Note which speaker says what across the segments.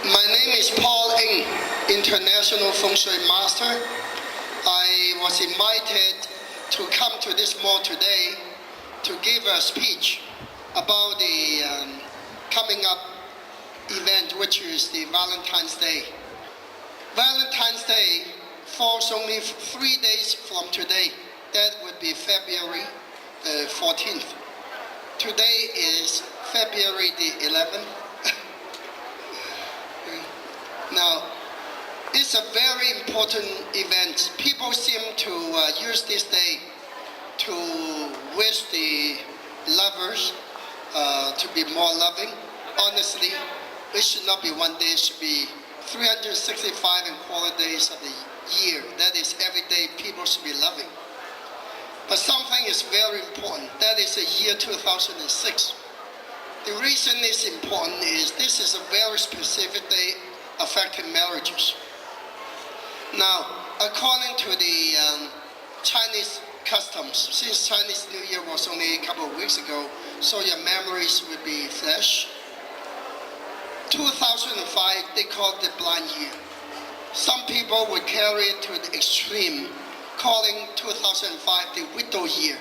Speaker 1: My name is Paul Ng, International Feng Shui Master. I was invited to come to this mall today to give a speech about the coming up event, which is the Valentine's Day. Valentine's Day falls only 3 days from today. That would be February 14th. Today is February the 11th. Now, it's a very important event. People seem to use this day to wish the lovers to be more loving. Honestly, it should not be 1 day, it should be 365 and quarter days of the year. That is, every day people should be loving. But something is very important. That is the year 2006. The reason it's important is this is a very specific day affecting marriages. Now, according to the Chinese customs, since Chinese New Year was only a couple of weeks ago, so your memories will be fresh. 2005, they call it the blind year. Some people would carry it to the extreme, calling 2005 the widow year,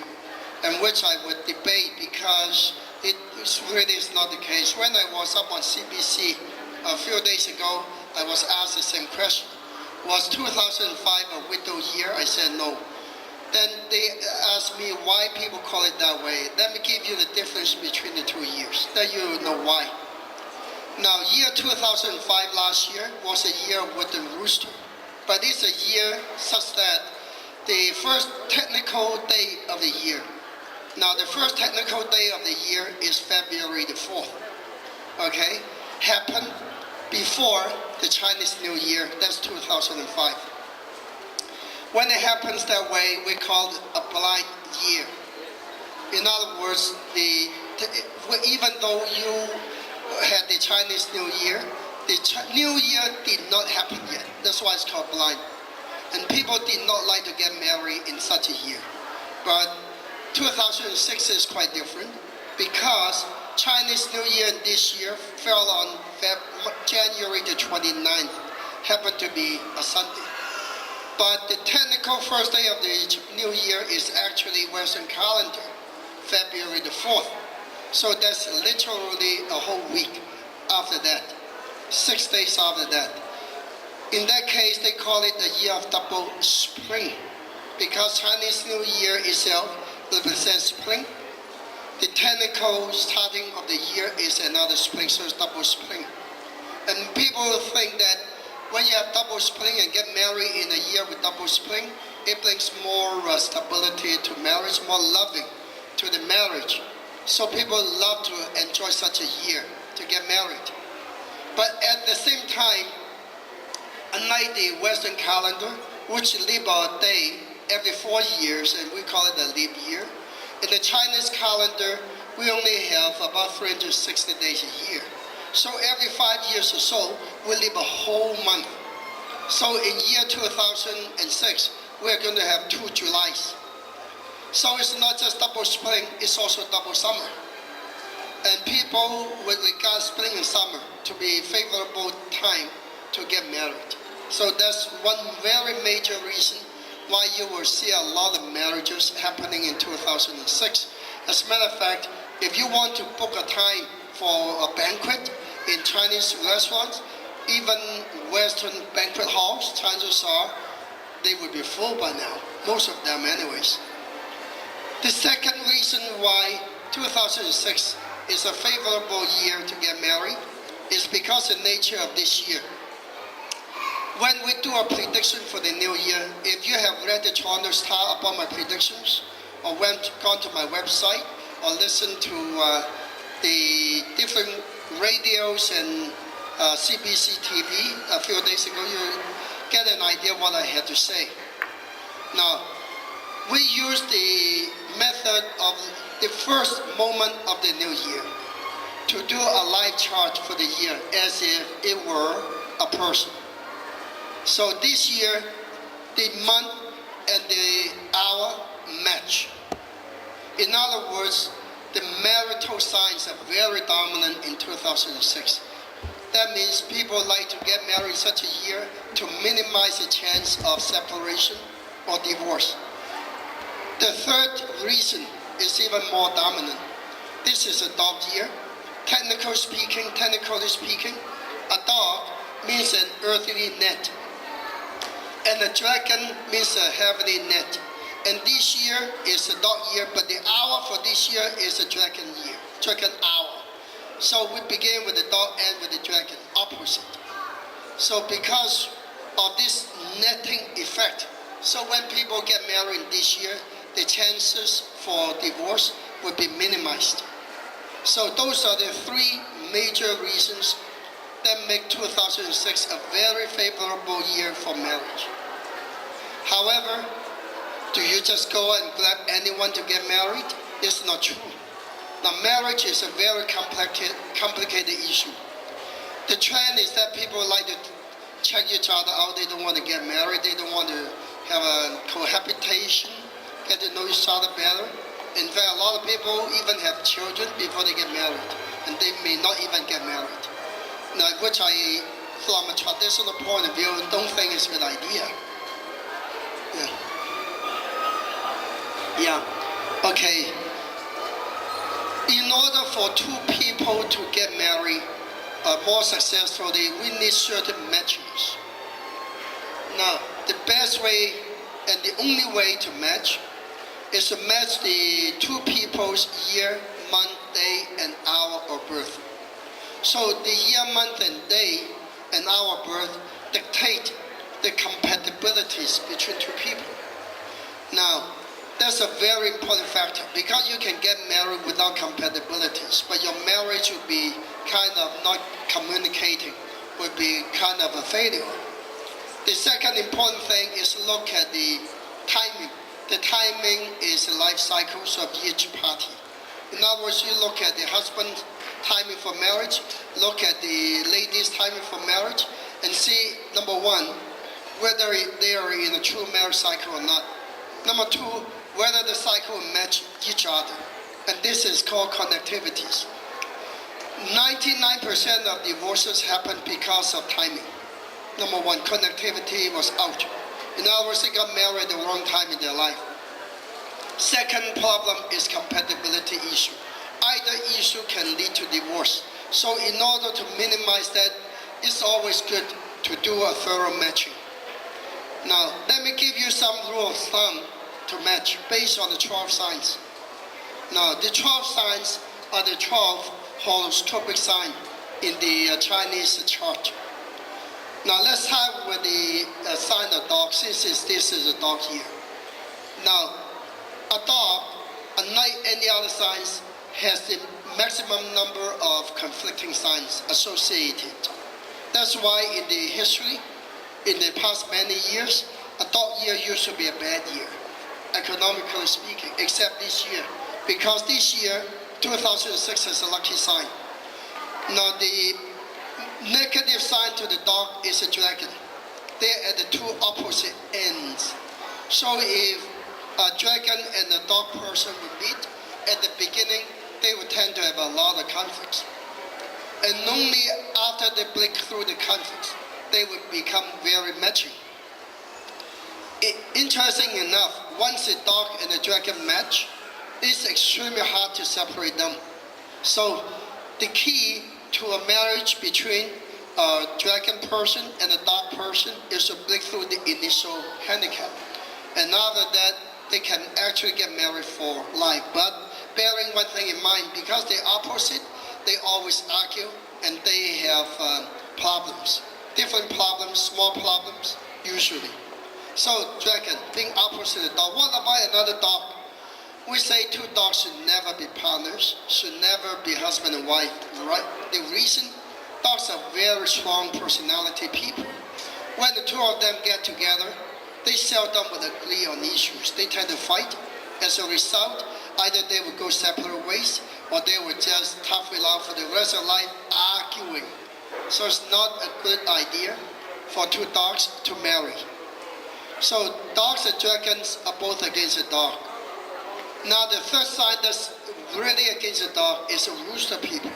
Speaker 1: and which I would debate because it really is not the case. When I was up on CBC a few days ago, I was asked the same question. Was 2005 a widow year? I said no. Then they asked me why people call it that way. Let me give you the difference between the 2 years, then you know why. Now, year 2005 last year was a year with the rooster, but it's a year such that the first technical day of the year. Now, the first technical day of the year is February the 4th, okay? Happened before the Chinese New Year, that's 2005. When it happens that way, we call it a blind year. In other words, even though you had the Chinese New Year, the New Year did not happen yet. That's why it's called blind. And people did not like to get married in such a year. But 2006 is quite different because Chinese New Year this year fell on January the 29th, happened to be a Sunday. But the technical first day of the New Year is actually Western calendar, February the 4th. So that's literally a whole week after that, 6 days after that. In that case, they call it the year of double spring because Chinese New Year itself represents spring. The technical starting of the year is another spring, so it's double spring. And people think that when you have double spring and get married in a year with double spring, it brings more stability to marriage, more loving to the marriage. So people love to enjoy such a year to get married. But at the same time, unlike the Western calendar, which live a day every 4 years, and we call it a leap year, in the Chinese calendar, we only have about 360 days a year. So every 5 years or so, we live a whole month. So in year 2006, we're going to have 2 Julys. So it's not just double spring, it's also double summer. And people would regard spring and summer to be favorable time to get married. So that's one very major reason why you will see a lot of marriages happening in 2006. As a matter of fact, if you want to book a time for a banquet in Chinese restaurants, even Western banquet halls, chances are they would be full by now, most of them anyways. The second reason why 2006 is a favorable year to get married is because of the nature of this year. When we do a prediction for the new year, if you have read the Toronto Star about my predictions, or gone to my website, or listened to the different radios and CBC TV a few days ago, you get an idea what I had to say. Now, we use the method of the first moment of the new year to do a life chart for the year as if it were a person. So this year, the month and the hour match. In other words, the marital signs are very dominant in 2006. That means people like to get married such a year to minimize the chance of separation or divorce. The third reason is even more dominant. This is a dog year. Technically speaking, a dog means an earthly net, and a dragon means a heavenly net. And this year is a dog year, but the hour for this year is a dragon year, dragon hour. So we begin with the dog, end with the dragon, opposite. So because of this netting effect, so when people get married this year, the chances for divorce will be minimized. So those are the three major reasons that make 2006 a very favorable year for marriage. However, do you just go and grab anyone to get married? It's not true. Now, marriage is a very complicated issue. The trend is that people like to check each other out. They don't want to get married. They don't want to have a cohabitation, get to know each other better. In fact, a lot of people even have children before they get married, and they may not even get married. Now, which I, from a traditional point of view, don't think is a good idea. Yeah. Okay. In order for two people to get married more successfully, we need certain matches. Now, the best way and the only way to match is to match the two people's year, month, day, and hour of birth. So the year, month, and day, and hour of birth dictate the compatibilities between two people. Now, that's a very important factor because you can get married without compatibilities, but your marriage will be kind of not communicating, will be kind of a failure. The second important thing is look at the timing. The timing is the life cycles of each party. In other words, you look at the husband's timing for marriage, look at the lady's timing for marriage, and see, number one, whether they are in a true marriage cycle or not. Number two, whether the cycle will match each other. And this is called connectivities. 99% of divorces happen because of timing. Number one, connectivity was out. In other words, they got married at the wrong time in their life. Second problem is compatibility issue. Either issue can lead to divorce. So in order to minimize that, it's always good to do a thorough matching. Now, let me give you some rule of thumb to match based on the 12 signs. Now, the 12 signs are the 12 horoscopic signs in the Chinese chart. Now, let's start with the sign of dog, since this is a dog year. Now, a dog, unlike any other signs, has the maximum number of conflicting signs associated. That's why in the history, in the past many years, a dog year used to be a bad year, economically speaking, except this year. Because this year, 2006 is a lucky sign. Now, the negative sign to the dog is a dragon. They're at the two opposite ends. So if a dragon and a dog person would meet, at the beginning, they would tend to have a lot of conflicts. And only after they break through the conflicts, they would become very matching. Interesting enough, once a dog and a dragon match, it's extremely hard to separate them. So the key to a marriage between a dragon person and a dog person is to break through the initial handicap. And after that, they can actually get married for life. But bearing one thing in mind, because they're opposite, they always argue and they have problems. Different problems, small problems, usually. So, dragon, being opposite the dog. What about another dog? We say two dogs should never be partners, should never be husband and wife, right? The reason, dogs are very strong personality people. When the two of them get together, they seldom would agree on issues. They tend to fight. As a result, either they would go separate ways, or they would just tough it out for the rest of life arguing. So it's not a good idea for two dogs to marry. So dogs and dragons are both against the dog. Now the third sign that's really against the dog is the rooster people.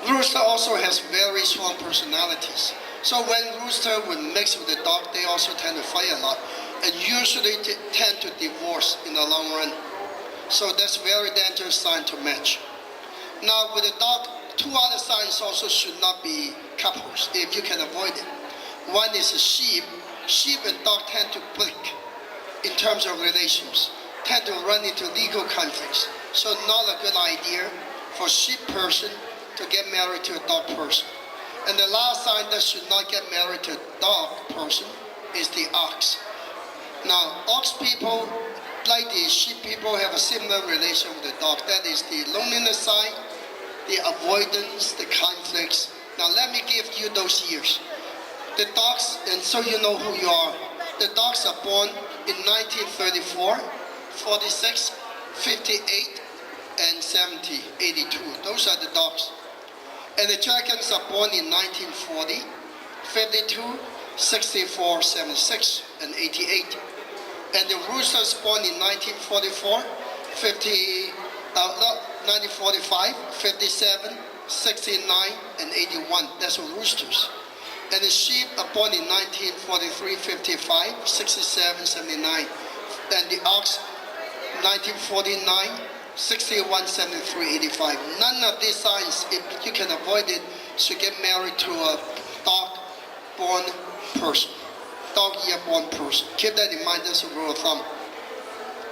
Speaker 1: Rooster also has very strong personalities. So when rooster would mix with the dog, they also tend to fight a lot, and usually tend to divorce in the long run. So that's very dangerous sign to match. Now with the dog, two other signs also should not be couples if you can avoid it. One is a sheep. Sheep and dog tend to break in terms of relations, tend to run into legal conflicts. So not a good idea for sheep person to get married to a dog person. And the last sign that should not get married to a dog person is the ox. Now, ox people, like the sheep people, have a similar relation with the dog. That is the loneliness sign, the avoidance, the conflicts. Now, let me give you those years. The dogs, and so you know who you are. The dogs are born in 1934, 46, 58, and 70, 82. Those are the dogs. And the dragons are born in 1940, 52, 64, 76, and 88. And the roosters born in 1944, 1945, 57, 69, and 81. That's roosters. And the sheep are born in 1943, 55, 67, 79. And the ox, 1949, 61, 73, 85. None of these signs, if you can avoid it, should get married to a dog-born person, dog-year-born person. Keep that in mind, that's a rule of thumb.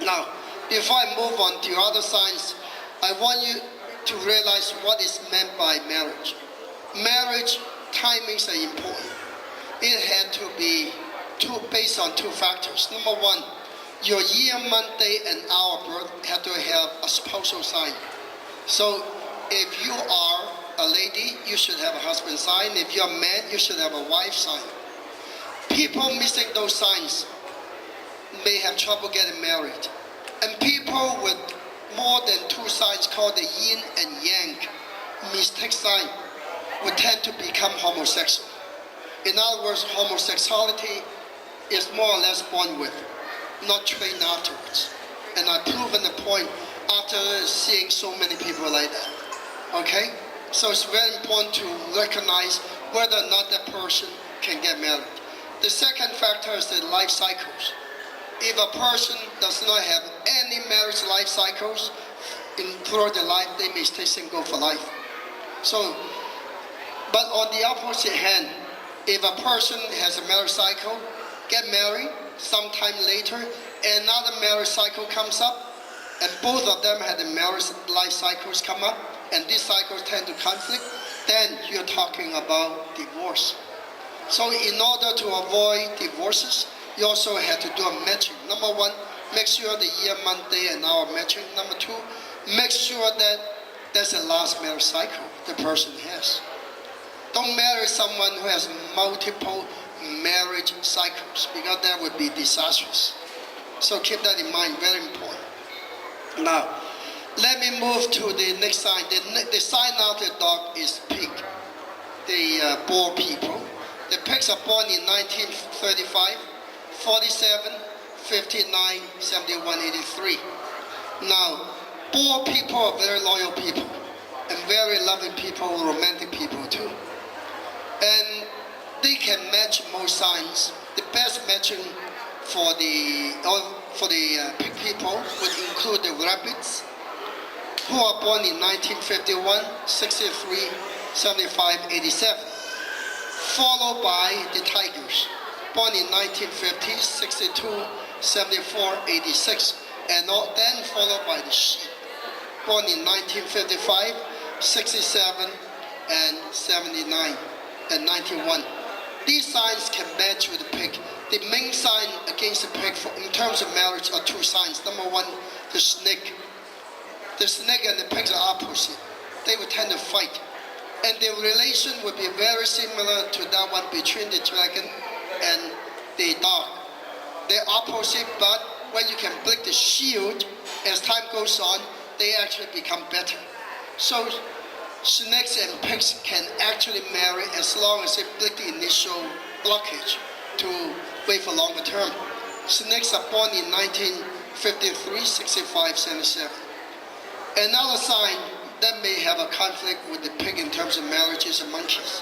Speaker 1: Now, before I move on to other signs, I want you to realize what is meant by marriage. Marriage timings are important. It had to be based on two factors. Number one, your year, month, day, and hour of birth have to have a spousal sign. So if you are a lady, you should have a husband sign. If you're a man, you should have a wife sign. People missing those signs may have trouble getting married. And people with more than two signs, called the yin and yang, mistake sign, would tend to become homosexual. In other words, homosexuality is more or less born with, not trained afterwards. And I've proven the point after seeing so many people like that. Okay? So it's very important to recognize whether or not that person can get married. The second factor is the life cycles. If a person does not have any marriage life cycles throughout their life, they may stay single for life. So, but on the opposite hand, if a person has a marriage cycle, get married, sometime later, another marriage cycle comes up, and both of them had the marriage life cycles come up, and these cycles tend to conflict, then you're talking about divorce. So in order to avoid divorces, you also have to do a matching. Number one, make sure the year, month, day, and hour matching. Number two, make sure that that's the last marriage cycle the person has. Don't marry someone who has multiple marriage cycles, because that would be disastrous. So keep that in mind, very important. Now, let me move to the next sign. The sign of the dog is pig, the Boer people. The pigs are born in 1935, 47, 59, 71, 83. Now, Boer people are very loyal people, and very loving people, romantic people too. And they can match most signs. The best matching for the pig people would include the rabbits, who are born in 1951, 63, 75, 87, followed by the tigers, born in 1950, 62, 74, 86, and then followed by the sheep, born in 1955, 67, and 79, and 91. These signs can match with the pig. The main sign against the pig in terms of marriage are two signs. Number one, the snake. The snake and the pigs are opposite. They would tend to fight. And the relation would be very similar to that one between the dragon and the dog. They're opposite, but when you can break the shield, as time goes on, they actually become better. So snakes and pigs can actually marry as long as they break the initial blockage to wait for longer term. Snakes are born in 1953, 65, 77. Another sign that may have a conflict with the pig in terms of marriages and monkeys.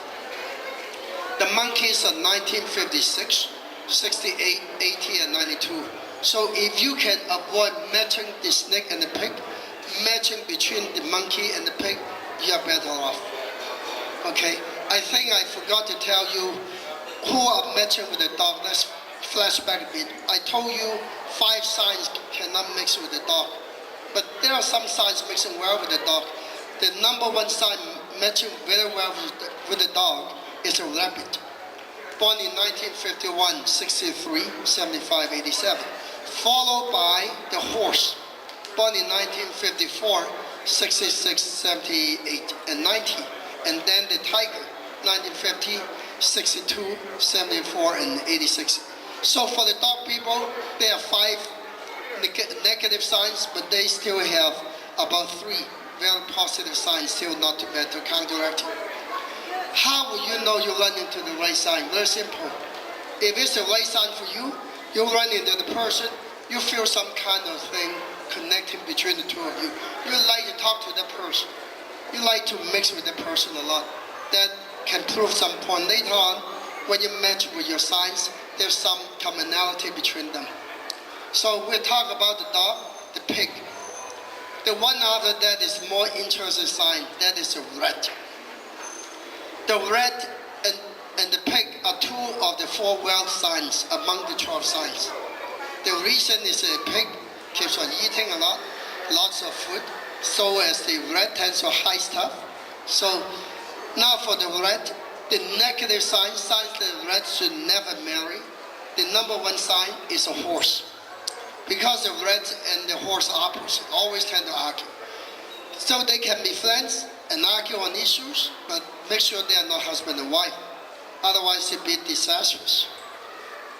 Speaker 1: The monkeys are 1956, 68, 80, and 92. So if you can avoid matching the snake and the pig, matching between the monkey and the pig, you are better off. Okay, I think I forgot to tell you who are matching with the dog. Let's flashback a bit. I told you 5 signs cannot mix with the dog, but there are some signs mixing well with the dog. The number 1 sign matching very well with the dog is a rabbit. Born in 1951, 63, 75, 87. Followed by the horse. Born in 1954, 66, 78, and 90. And then the tiger, 1950, 62, 74, and 86. So for the dog people, there are 5 negative signs, but they still have about 3 very positive signs still not too bad to counteract it. How will you know you run into the right sign? Very simple. If it's the right sign for you, you run into the person, you feel some kind of thing connecting between the two of you. You like to talk to that person. You like to mix with that person a lot. That can prove some point later on when you match with your signs, there's some commonality between them. So we'll talk about the dog, the pig. The one after that is more interesting sign, that is a rat. The rat and the pig are 2 of the 4 wealth signs among the 12 signs. The reason is the pig keeps on eating a lot, lots of food, so as the rat tends to hide stuff. So now for the rat, the negative signs that the rat should never marry, the number 1 sign is a horse. Because the rat and the horse are opposite, always tend to argue. So they can be friends and argue on issues, but make sure they are not husband and wife. Otherwise, it'll be disastrous.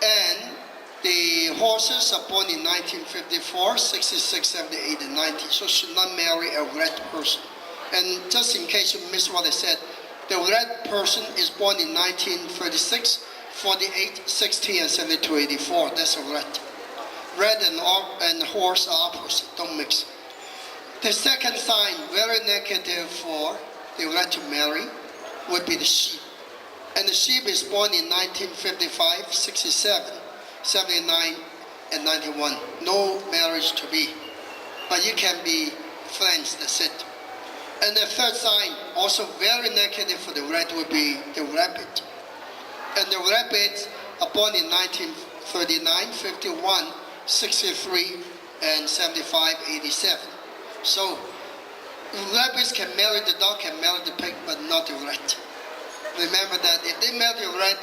Speaker 1: And the horses are born in 1954, 66, 78, and 90, so should not marry a red person. And just in case you missed what I said, the red person is born in 1936, 48, 60, and 72, 84. That's a red. Red and horse are opposite, don't mix. The second sign, very negative for the red to marry, would be the sheep. And the sheep is born in 1955, 67, 79, and 91. No marriage to be. But you can be friends, that's it. And the third sign, also very negative for the red, would be the rabbit. And the rabbits are born in 1939, 51, 63, and 75, 87. So rabbits can marry the dog, can marry the pig, but not the rat. Remember that if they marry the rat,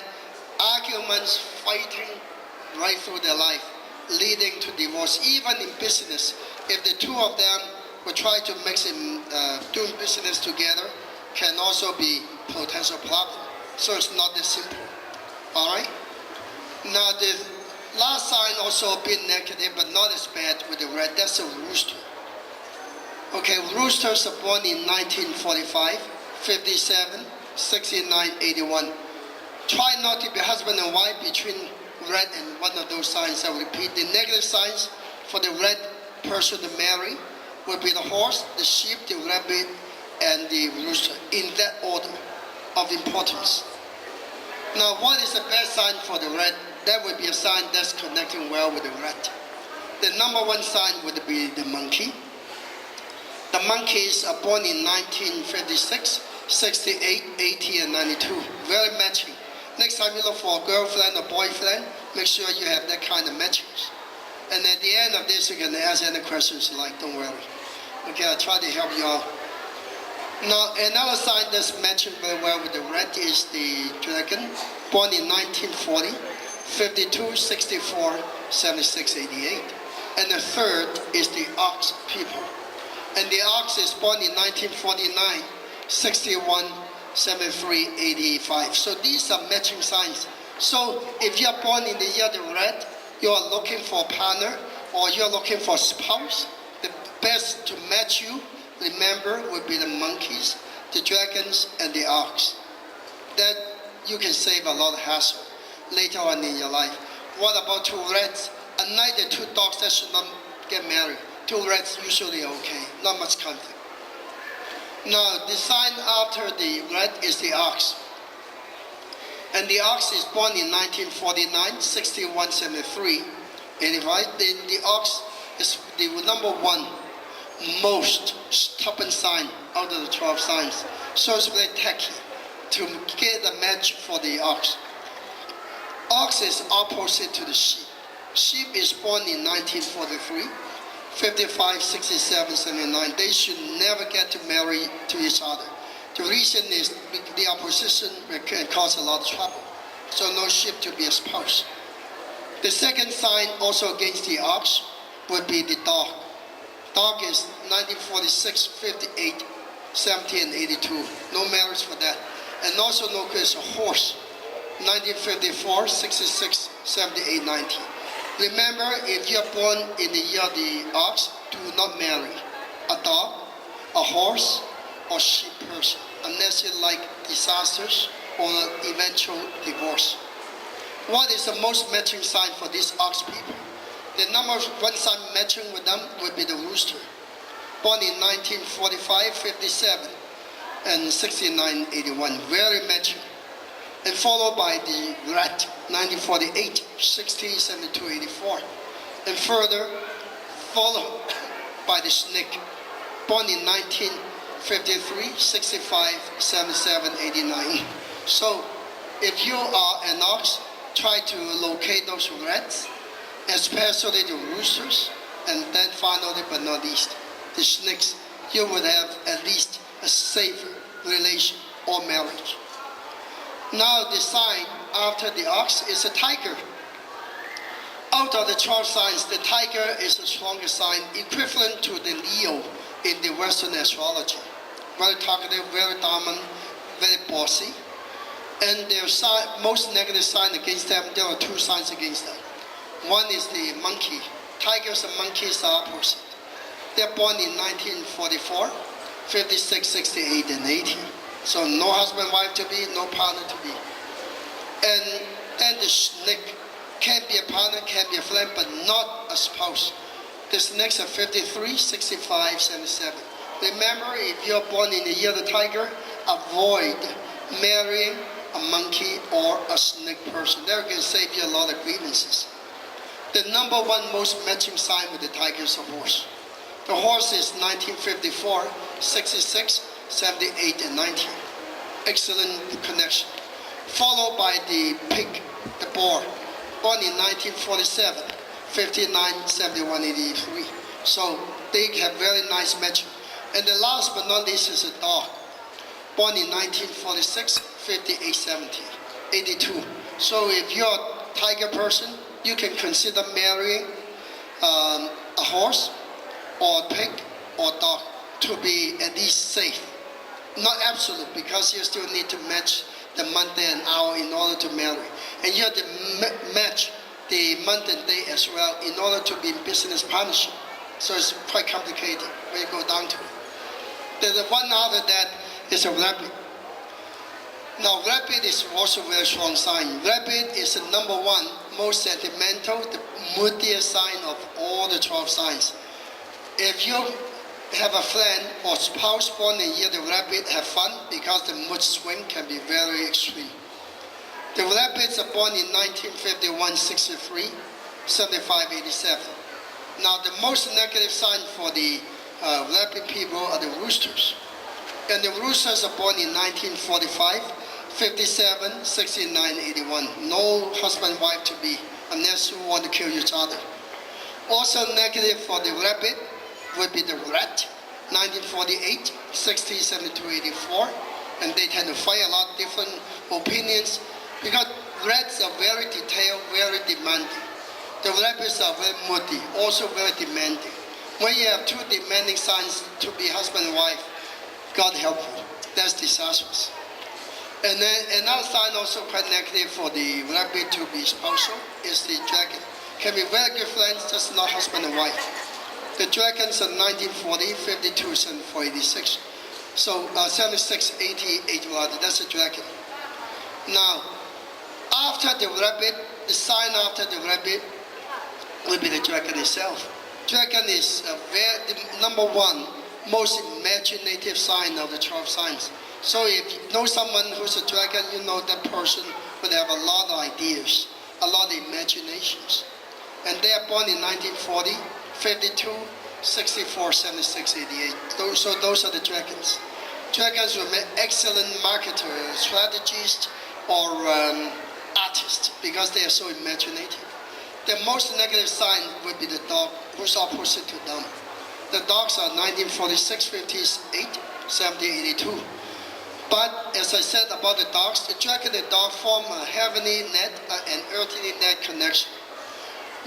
Speaker 1: arguments, fighting right through their life, leading to divorce. Even in business, if the 2 of them will try to mix in doing business together, can also be potential problem. So it's not that simple. All right. Now the last sign also a bit negative, but not as bad with the rat. That's a rooster. Okay, roosters are born in 1945, 57, 69, 81. Try not to be husband and wife between red and one of those signs. I repeat, the negative signs for the red person to marry would be the horse, the sheep, the rabbit, and the rooster, in that order of importance. Now, what is the best sign for the red? That would be a sign that's connecting well with the red. The number 1 sign would be the monkey. The monkeys are born in 1956, 68, 80, and 92. Very matching. Next time you look for a girlfriend or boyfriend, make sure you have that kind of matches. And at the end of this, you can ask any questions you like, don't worry. Okay, I'll try to help you out. Now, another sign that's matching very well with the red is the dragon, born in 1940, 52, 64, 76, 88. And the third is the ox people. And the ox is born in 1949, 61, 73, 85. So these are matching signs. So if you are born in the year of the red, you are looking for a partner or you are looking for a spouse, the best to match you, remember, would be the monkeys, the dragons, and the ox. That you can save a lot of hassle later on in your life. What about 2 reds? At night, the 2 dogs that should not get married. 2 reds usually okay, not much conflict. Now, the sign after the red is the ox. And the ox is born in 1949, 61, 73, 85. Then the ox is the number one most stubborn sign out of the 12 signs. So it's very tacky to get a match for the ox. Ox is opposite to the sheep. Sheep is born in 1943, 55, 67, 79. They should never get to marry to each other. The reason is the opposition can cause a lot of trouble. So no sheep to be espoused. The second sign also against the ox would be the dog. Dog is 1946, 58, 70, and 82. No marriage for that. And also no good is a horse. 1954, 66, 78, 90. Remember, if you are born in the year of the ox, do not marry a dog, a horse, or sheep person, unless you like disasters or eventual divorce. What is the most matching sign for these ox people? The number one sign matching with them would be the rooster, born in 1945, 57, and 69, 81. Very matching. And followed by the rat, 1948, 60, 72, 84. And further, followed by the snake, born in 1953, 65, 77, 89. So, if you are an ox, try to locate those rats, especially the roosters, and then finally but not least, the snakes. You would have at least a safe relation or marriage. Now the sign after the ox is a tiger. Out of the 12 signs, the tiger is the strongest sign, equivalent to the Leo in the Western astrology. Very talkative, very dominant, very bossy. And their most negative sign against them, there are two signs against them. One is the monkey. Tigers and monkeys are opposite. They're born in 1944, 56, 68, and 80. So no husband, wife to be, no partner to be. And then the snake can be a partner, can be a friend, but not a spouse. The snakes are 53, 65, 77. Remember, if you're born in the year of the tiger, avoid marrying a monkey or a snake person. They're going to save you a lot of grievances. The number one most matching sign with the tiger is a horse. The horse is 1954, 66, 78, and 90. Excellent connection. Followed by the pig, the boar, born in 1947, 59, 71, 83. So they have very nice matching. And the last but not least is a dog, born in 1946, 58, 70, 82. So if you're a tiger person, you can consider marrying a horse or a pig or a dog to be at least safe. Not absolute, because you still need to match the month and hour in order to marry. And you have to match the month and day as well in order to be in business partnership. So it's quite complicated when you go down to it. The one after that is a rabbit. Now, rabbit is also a very strong sign. Rabbit is the number one most sentimental, the moodiest sign of all the 12 signs. If you have a friend or spouse born in the year the rabbit, have fun, because the mood swing can be very extreme. The rabbits are born in 1951, 63, 75, 87. Now, the most negative sign for the rabbit people are the roosters. And the roosters are born in 1945, 57, 69, 81. No husband, wife to be, unless you want to kill each other. Also negative for the rabbit would be the rat, 1948, 60, 72, 84. And they tend to fight a lot of different opinions, because rats are very detailed, very demanding. The rabbits are very moody, also very demanding. When you have two demanding signs to be husband and wife, God help you, that's disastrous. And then another sign also quite negative for the rabbit to be spousal is the dragon. Can be very good friends, just not husband and wife. The dragons are 1940, 52, 74, 86. So 76, 88 rather, that's a dragon. Now, after the rabbit, the sign after the rabbit will be the dragon itself. Dragon is the number one most imaginative sign of the 12 signs. So if you know someone who's a dragon, you know that person will have a lot of ideas, a lot of imaginations. And they are born in 1940, 52, 64, 76, 88. So those are the dragons. Dragons will make excellent marketers, strategists, or artists because they are so imaginative. The most negative sign would be the dog, who's opposite to them. The dogs are 1946, 58, 70, 82. But as I said about the dogs, the dragon and dog form a heavenly net and earthly net connection.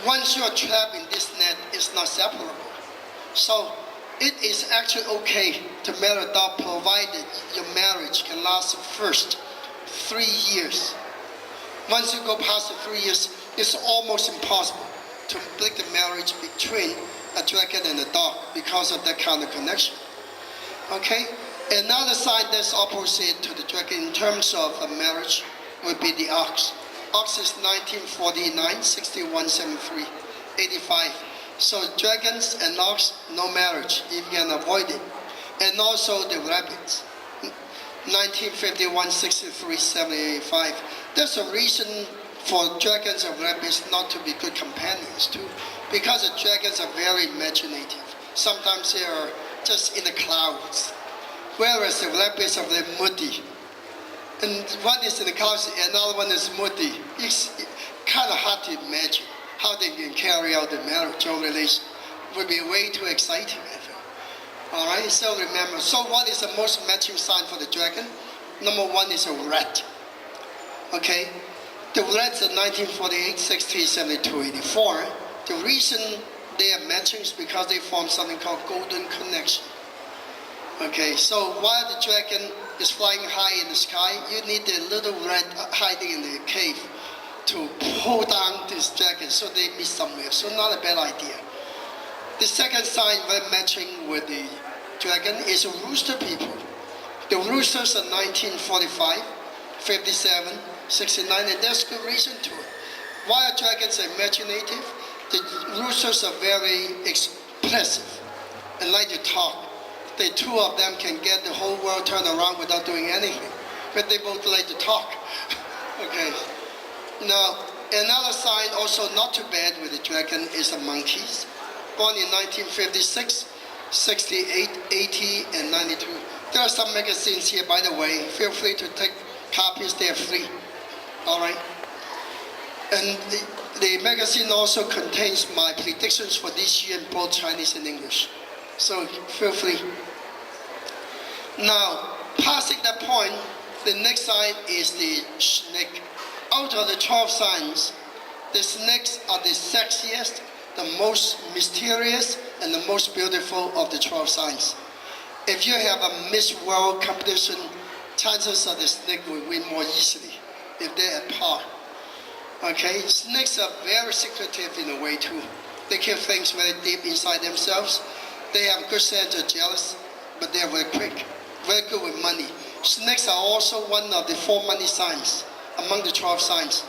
Speaker 1: Once you are trapped in this net, it's not separable. So it is actually okay to marry a dog provided your marriage can last the first 3 years. Once you go past the 3 years, it's almost impossible to break the marriage between a dragon and a dog because of that kind of connection. Okay? Another sign that's opposite to the dragon in terms of a marriage would be the ox. Ox is 1949, 61, 73, 85. So dragons and ox, no marriage, if you can avoid it. And also the rabbits, 1951, 63, 75. There's a reason for dragons and rabbits not to be good companions too, because the dragons are very imaginative. Sometimes they are just in the clouds, whereas the rabbits are very moody. And one is in the clouds, another one is moody. It's kind of hard to imagine how they can carry out the marriage or relation. It would be way too exciting, I think. All right, so remember. So what is the most matching sign for the dragon? Number one is a rat. Okay, the rats are 1948, 60, 72, 84. The reason they are matching is because they form something called golden connection. Okay, so while the dragon is flying high in the sky, you need a little rat hiding in the cave to pull down this dragon so they meet somewhere. So not a bad idea. The second sign we're matching with the dragon is rooster people. The roosters are 1945, 57, 69, and there's good reason to it. While dragons are imaginative, the roosters are very expressive and like to talk. The two of them can get the whole world turned around without doing anything, but they both like to talk. Okay. Now, another sign also not too bad with the dragon is the monkeys. Born in 1956, 68, 80, and 92. There are some magazines here, by the way. Feel free to take copies, they are free. All right. And the magazine also contains my predictions for this year in both Chinese and English. So feel free. Now, passing that point, the next sign is the snake. Out of the 12 signs, the snakes are the sexiest, the most mysterious, and the most beautiful of the 12 signs. If you have a Miss World competition, chances are the snake will win more easily if they're at par. Okay, snakes are very secretive in a way too. They keep things very deep inside themselves. They have good sense of jealous, but they are very quick, very good with money. Snakes are also one of the 4 money signs among the 12 signs.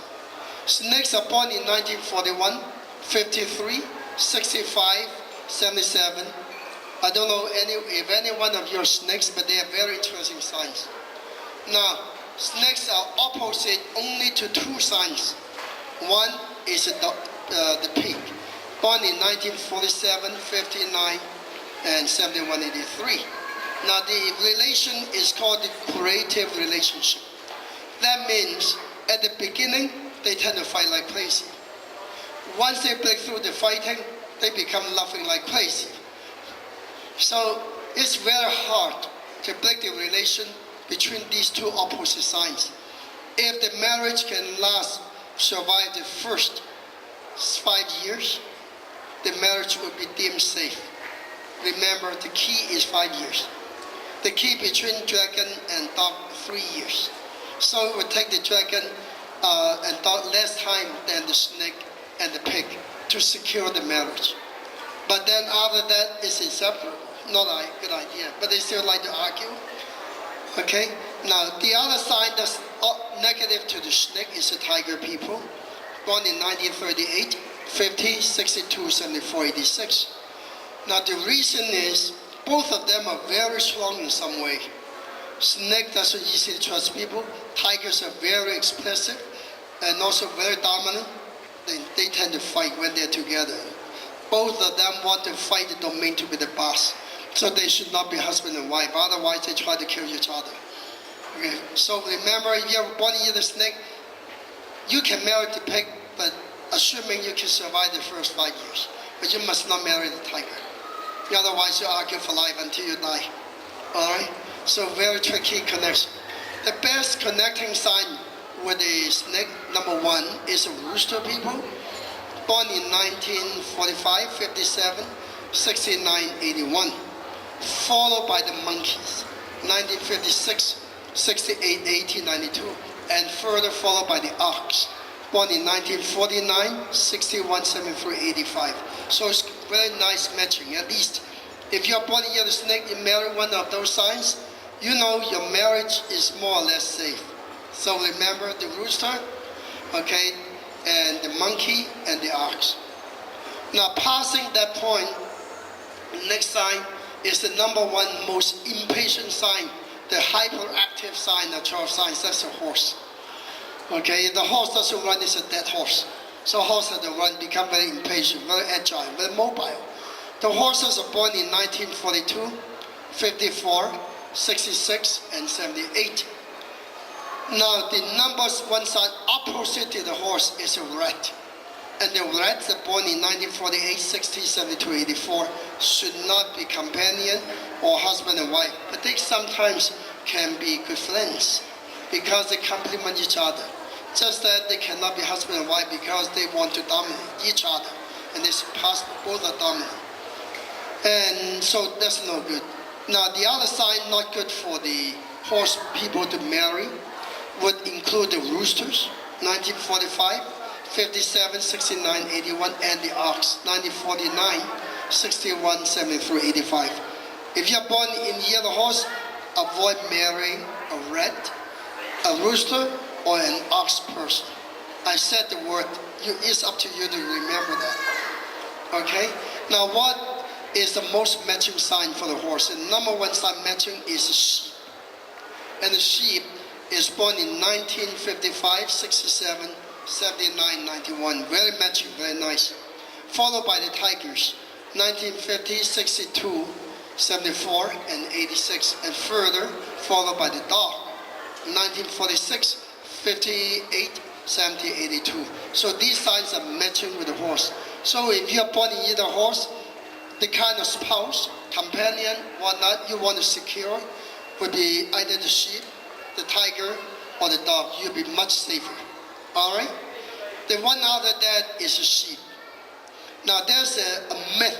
Speaker 1: Snakes are born in 1941, 53, 65, 77. I don't know if any one of you are snakes, but they are very interesting signs. Now, snakes are opposite only to 2 signs. One is the pig, born in 1947, 59, and 71, 83. Now, the relation is called the creative relationship. That means at the beginning, they tend to fight like crazy. Once they break through the fighting, they become laughing like crazy. So it's very hard to break the relation between these 2 opposite signs. If the marriage can survive the first 5 years, the marriage will be deemed safe. Remember, the key is 5 years. The key between dragon and dog, 3 years. So it would take the dragon and dog less time than the snake and the pig to secure the marriage. But then after that, it's inseparable. Not a good idea, but they still like to argue. Okay, now the other sign that's negative to the snake is the tiger people, born in 1938, 50, 62, 74, 86. Now the reason is Both of them are very strong in some way. Snake doesn't easily trust people. Tigers are very expressive and also very dominant. They tend to fight when they're together. Both of them want to fight the domain to be the boss. So they should not be husband and wife. Otherwise, they try to kill each other. Okay. So remember, if you're born in the snake, you can marry the pig, but assuming you can survive the first 5 years. But you must not marry the tiger. Otherwise, you argue for life until you die. All right? So very tricky connection. The best connecting sign with a snake, number one, is a rooster people, born in 1945, 57, 69, 81, followed by the monkeys, 1956, 68, 80, 92, and further followed by the ox, born in 1949, 61, 73, 85. So it's very nice matching. At least if you're born in the snake, you marry one of those signs, you know your marriage is more or less safe. So remember the rooster, okay, and the monkey and the ox. Now passing that point, the next sign is the number one most impatient sign, the hyperactive sign of 12 signs, that's a horse. Okay, if the horse doesn't run, it's a dead horse. So horse has to run, become very impatient, very agile, very mobile. The horses are born in 1942, 54, 66, and 78. Now the numbers one side opposite to the horse is a rat. And the rats are born in 1948, 60, 72, 84 should not be companion or husband and wife. But they sometimes can be good friends because they complement each other. Just that they cannot be husband and wife because they want to dominate each other. And it's possible both are dominant. And so that's no good. Now the other side not good for the horse people to marry would include the roosters, 1945, 57, 69, 81, and the ox, 1949, 61, 73, 85. If you're born in the year of the horse, avoid marrying a rat, a rooster, or an ox person. I said the word, it's up to you to remember that. Okay? Now what is the most matching sign for the horse? The number one sign matching is the sheep. And the sheep is born in 1955, 67, 79, 91. Very matching, very nice. Followed by the tigers, 1950, 62, 74, and 86. And further, followed by the dog, 1946, 58, 70, 82. So these signs are matching with the horse. So if you're born in either horse, the kind of spouse, companion, whatnot you want to secure would be either the sheep, the tiger, or the dog. You'll be much safer. All right? The one after that is a sheep. Now there's a myth.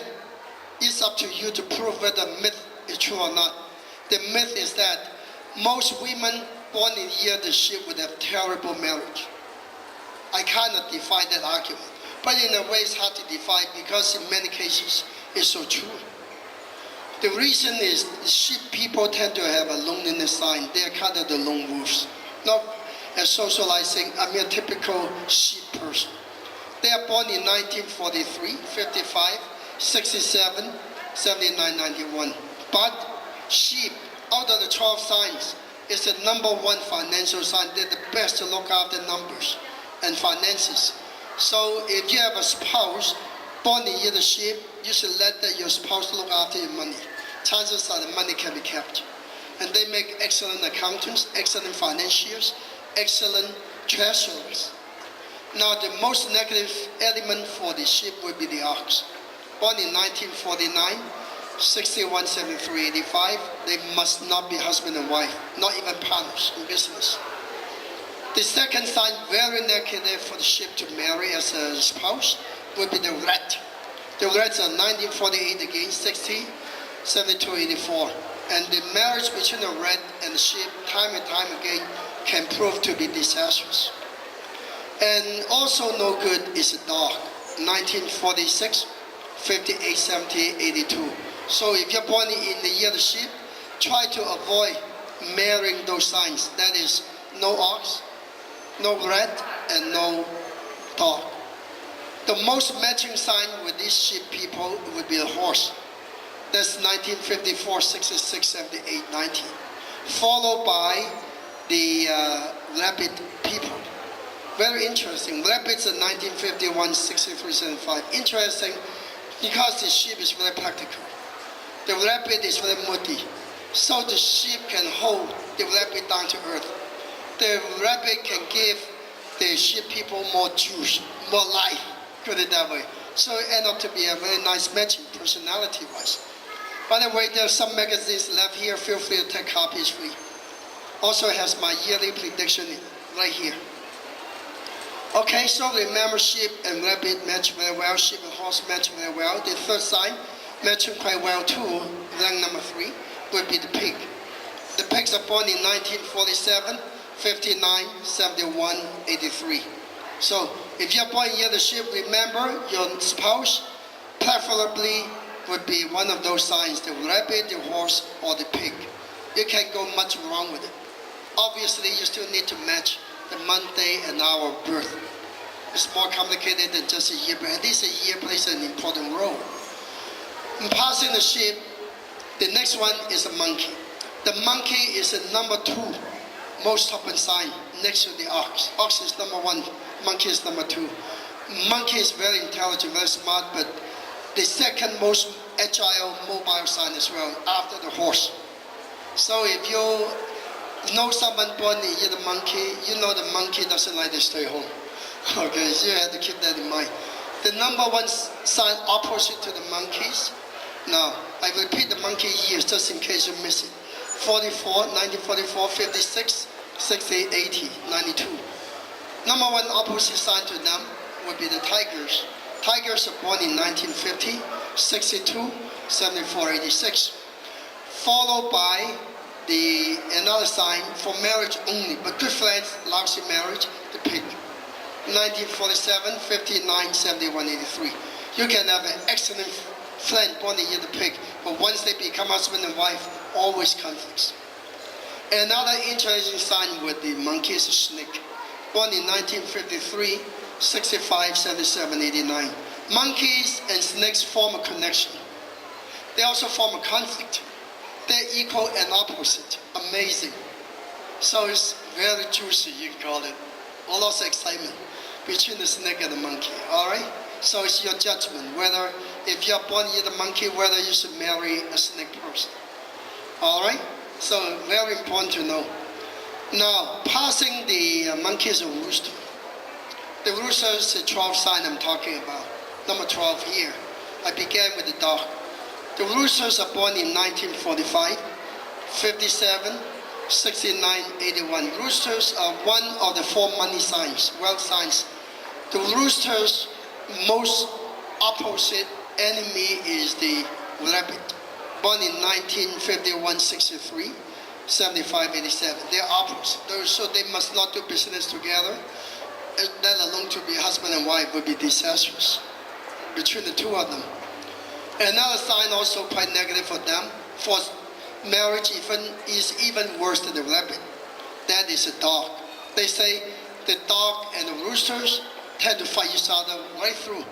Speaker 1: It's up to you to prove whether the myth is true or not. The myth is that most women born in the year of the sheep would have terrible marriage. I cannot defy that argument. But in a way it's hard to defy because in many cases it's so true. The reason is sheep people tend to have a loneliness sign. They are kind of the lone wolves. Not as socializing, I mean a typical sheep person. They are born in 1943, 55, 67, 79, 91. But sheep, out of the 12 signs, is the number one financial sign. They're the best to look after numbers and finances. So if you have a spouse born in the sheep, you should let your spouse look after your money. Chances are the money can be kept. And they make excellent accountants, excellent financiers, excellent treasurers. Now the most negative element for the sheep would be the ox. Born in 1949, 61, 73, 85, they must not be husband and wife, not even partners in business. The second sign, very negative for the sheep to marry as a spouse, would be the rat. The rats are 1948 again, 60, 72, 84. And the marriage between the rat and the sheep, time and time again, can prove to be disastrous. And also no good is a dog, 1946, 58, 70, 82. So if you're born in the year of the sheep, try to avoid marrying those signs. That is, no ox, no rat, and no dog. The most matching sign with these sheep people would be a horse. That's 1954, 66, 78, 90. Followed by the rabbit people. Very interesting. Rabbits in 1951, 63, 75. Interesting because the sheep is very practical. The rabbit is very moody. So the sheep can hold the rabbit down to earth. The rabbit can give the sheep people more juice, more life, put it that way. So it ended up to be a very nice matching personality-wise. By the way, there are some magazines left here. Feel free to take copies free. Also has my yearly prediction right here. Okay, so remember sheep and rabbit match very well. Sheep and horse match very well. The third sign matching quite well too. Rank number 3 would be the pig. The pigs are born in 1947, 59, 71, 83. So if you're born near the sheep, remember your spouse preferably would be one of those signs, the rabbit, the horse, or the pig. You can't go much wrong with it. Obviously, you still need to match the month, day, and hour of birth. It's more complicated than just a year, but at least a year plays an important role. In passing the sheep, the next one is a monkey. The monkey is the number 2 most common sign next to the ox. Ox is number 1, monkey is number 2. Monkey is very intelligent, very smart, but the second most agile, mobile sign as well, after the horse. So if you know someone born near the monkey, you know the monkey doesn't like to stay home. Okay, so you have to keep that in mind. The number 1 sign opposite to the monkeys. Now, I repeat the monkey years just in case you miss it. 44, 1944, 56, 60, 80, 92. Number 1 opposite sign to them would be the tigers. Tigers are born in 1950, 62, 74, 86. Followed by another sign for marriage only, but good friends, lousy marriage, the pig. 1947, 59, 71, 83. You can have an excellent friend born in the pig, but once they become husband and wife, always conflicts. Another interesting sign with the monkey is a snake. Born in 1953, 65, 77, 89. Monkeys and snakes form a connection. They also form a conflict. They're equal and opposite. Amazing. So it's very juicy, you can call it. Lots of excitement between the snake and the monkey. Alright? So it's your judgment whether, if you're born in the monkey, whether you should marry a snake person. Alright? So very important to know. Now, passing the monkey is a rooster. The rooster is the 12th sign I'm talking about. Number 12 here. I began with the dog. The roosters are born in 1945, 57, 69, 81. Roosters are one of the 4 money signs, wealth signs. The rooster's most opposite enemy is the rabbit. Born in 1951, 63, 75, 87. They're opposite. So they must not do business together. Let alone to be husband and wife would be disastrous between the 2 of them. Another sign also quite negative for them. For marriage is even worse than the rabbit. That is a dog. They say the dog and the roosters tend to fight each other right through.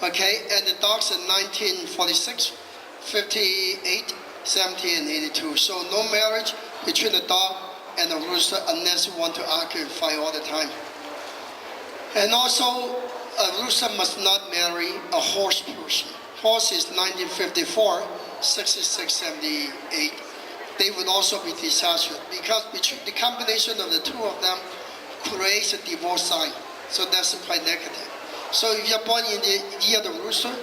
Speaker 1: Okay, and the dogs in 1946, 58, 70, and 82. So no marriage between the dog and the rooster unless you want to argue and fight all the time. And also, a rooster must not marry a horse person. Horse is 1954, 66, 78. They would also be disastrous because the combination of the 2 of them creates a divorce sign. So that's quite negative. So if you're born in the year of the rooster,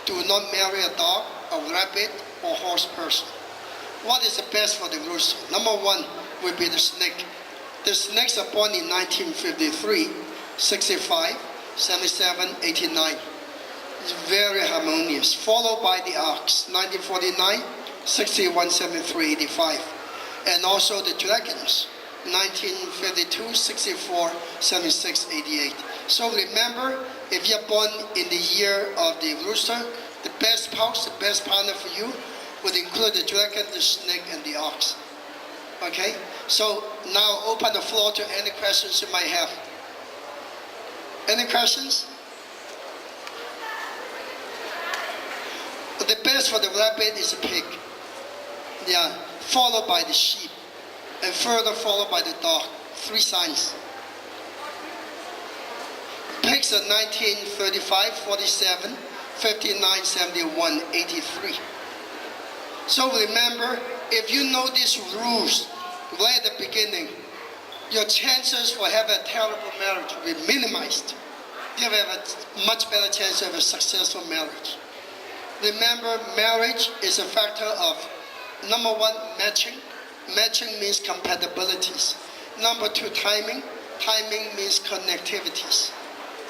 Speaker 1: do not marry a dog, a rabbit, or horse person. What is the best for the rooster? Number 1 would be the snake. The snakes are born in 1953, 65, 77, 89. It's very harmonious. Followed by the ox, 1949, 61, 73, 85. And also the dragons, 1952, 64, 76, 88. So remember, if you're born in the year of the rooster, the best spouse, the best partner for you would include the dragon, the snake, and the ox. Okay? So now open the floor to any questions you might have. Any questions? the best for the rabbit is a pig. Yeah, followed by the sheep, and further followed by the dog. 3 signs. Pigs are 1935, 47, 59, 71, 83. So remember, if you know these rules right at the beginning, your chances for having a terrible marriage will be minimized. You have a much better chance of a successful marriage. Remember, marriage is a factor of, number 1, matching. Matching means compatibilities. Number 2, timing. Timing means connectivities.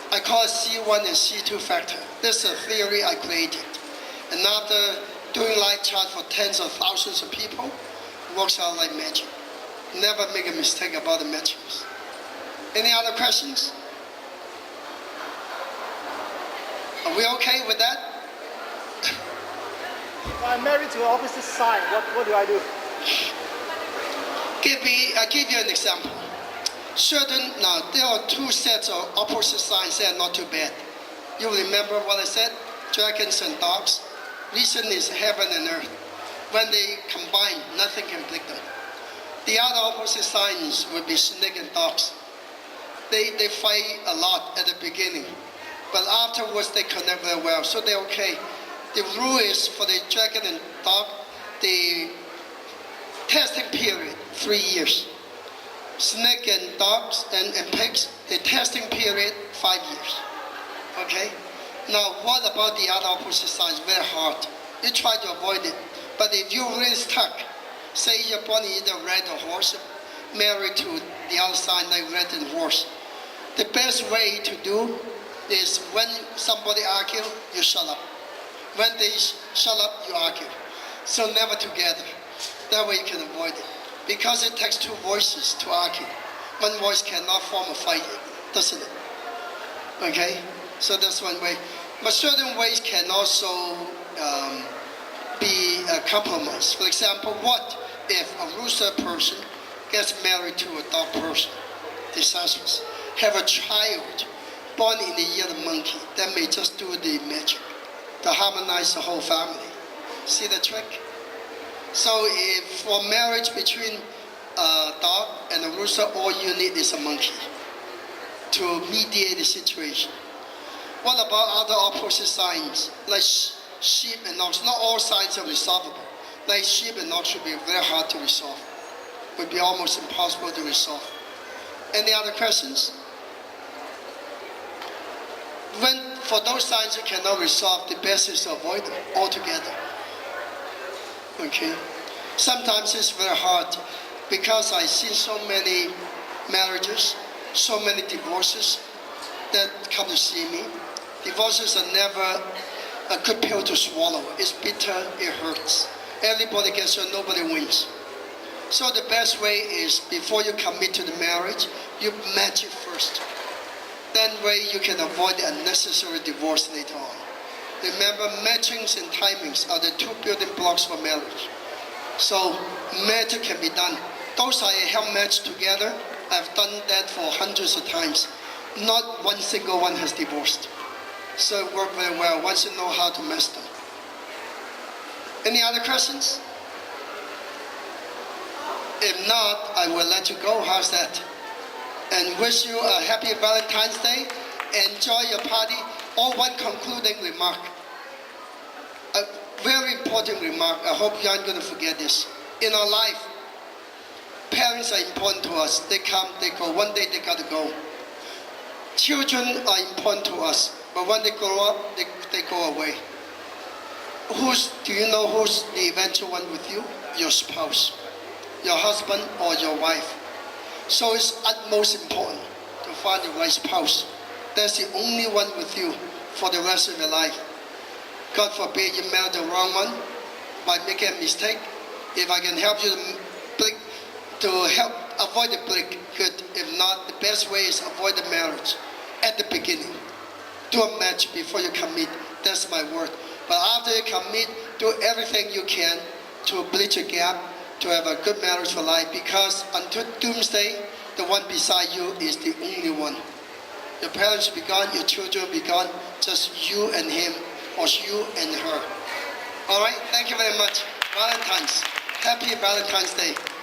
Speaker 1: I call it C1 and C2 factor. This is a theory I created. And after doing life chart for tens of thousands of people, it works out like magic. Never make a mistake about the metrics. Any other questions? Are we okay with that?
Speaker 2: I'm married to the opposite sign. What do I do?
Speaker 1: I'll give you an example. Now there are 2 sets of opposite signs that are not too bad. You remember what I said? Dragons and dogs. Reason is heaven and earth. When they combine, nothing can break them. The other opposite signs would be snake and dogs. They fight a lot at the beginning, but afterwards they connect very well, so they're okay. The rule is for the dragon and dog, the testing period, 3 years. Snake and dogs and pigs, the testing period, 5 years. Okay? Now, what about the other opposite signs? Very hard. You try to avoid it. But if you're really stuck, say you're born either red or horse, married to the other sign like red and horse, the best way to do is when somebody argue, you shut up. When they shut up, you argue. So never together. That way you can avoid it. Because it takes 2 voices to argue. One voice cannot form a fight, doesn't it? Okay? So that's one way. But certain ways can also be a compromise. For example, what if a rooster person gets married to a dog person, disastrous, have a child born in the year of the monkey, that may just do the magic to harmonize the whole family. See the trick? So if for marriage between a dog and a rooster, all you need is a monkey to mediate the situation. What about other opposite signs, like sheep and ox? Not all signs are resolvable. Like sheep and ox should be very hard to resolve. Would be almost impossible to resolve. Any other questions? For those signs you cannot resolve, the best is to avoid them altogether. Okay? Sometimes it's very hard because I see so many marriages, so many divorces that come to see me. Divorces are never a good pill to swallow. It's bitter, it hurts. Everybody gets hurt, nobody wins. So the best way is before you commit to the marriage, you match it first. That way you can avoid the unnecessary divorce later on. Remember, matchings and timings are the 2 building blocks for marriage. So magic can be done. Those I help match together, I've done that for hundreds of times. Not one single one has divorced. So it worked very well once you know how to match them. Any other questions? If not, I will let you go. How's that? And wish you a happy Valentine's Day. Enjoy your party. Oh, one concluding remark. A very important remark. I hope you aren't going to forget this. In our life, parents are important to us. They come, they go. One day they got to go. Children are important to us. But when they grow up, they go away. Do you know who's the eventual one with you? Your spouse, your husband or your wife. So it's utmost important to find the right spouse. That's the only one with you for the rest of your life. God forbid you marry the wrong one by making a mistake. If I can help you to help avoid the break, good. If not, the best way is avoid the marriage at the beginning. Do a match before you commit. That's my word. But after you commit, do everything you can to bridge a gap, to have a good marriage for life, because until doomsday, the one beside you is the only one. Your parents will be gone, your children will be gone, just you and him, or you and her. All right, thank you very much. Valentine's. Happy Valentine's Day.